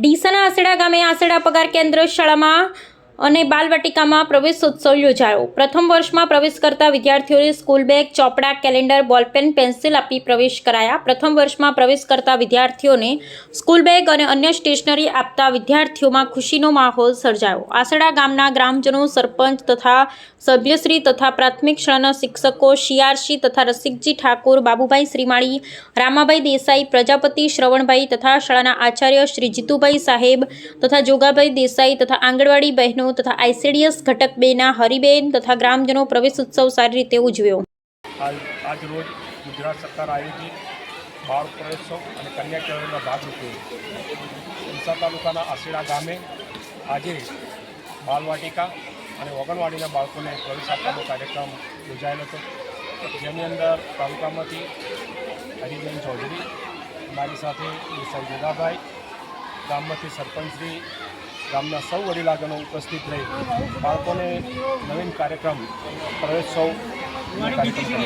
ડીસાના આસેડા ગામે આસેડા પગાર કેન્દ્ર શાળામાં અને બાલવાટિકામાં પ્રવેશોત્સવ યોજાયો। પ્રથમ વર્ષમાં પ્રવેશ કરતા વિદ્યાર્થીઓને સ્કૂલ બેગ, ચોપડા, કેલેન્ડર, બોલપેન, પેન્સિલ આપી પ્રવેશ કરાયા। પ્રથમ વર્ષમાં પ્રવેશ કરતા વિદ્યાર્થીઓને સ્કૂલ બેગ અને અન્ય સ્ટેશનરી આપતા વિદ્યાર્થીઓમાં ખુશીનો માહોલ સર્જાયો। આસેડા ગામના ગ્રામજનો, સરપંચ તથા સભ્યશ્રી તથા પ્રાથમિક શાળાના શિક્ષકો સીઆરસી તથા રસિકજી ઠાકોર, બાબુભાઈ શ્રીમાળી, રામાભાઈ દેસાઈ, પ્રજાપતિ શ્રવણભાઈ તથા શાળાના આચાર્ય શ્રી જીતુભાઈ સાહેબ તથા જોગાભાઈ દેસાઈ તથા આંગણવાડી બહેનો તથા આઈસીડીએસ ઘટક 2 ના હરિબેન તથા ગ્રામજનો પ્રવેશ ઉત્સવ સારી રીતે ઉજવ્યો। આજ રોજ ગુજરાત સરકાર આયોજિત બાળ પ્રવેશોત્સવ અને કન્યા કેળવણીના ભાગરૂપે ડીસા તાલુકાના આસેડા ગામે આજે બાલવાટિકા અને ઓગણવાડીના બાળકોને પ્રવેશ આપવાનો કાર્યક્રમ યોજાયેલો હતો, જેની અંદર તાલુકામાંથી હરિબેન ચૌધરી, મારી સાથે દેસાઈ જોગાભાઈ, ગામમાંથી સરપંચશ્રી, ગામના સૌ વડીલાગણો ઉપસ્થિત રહી બાળકોને નવીન કાર્યક્રમ પ્રવેશોત્સવ કાર્યક્રમ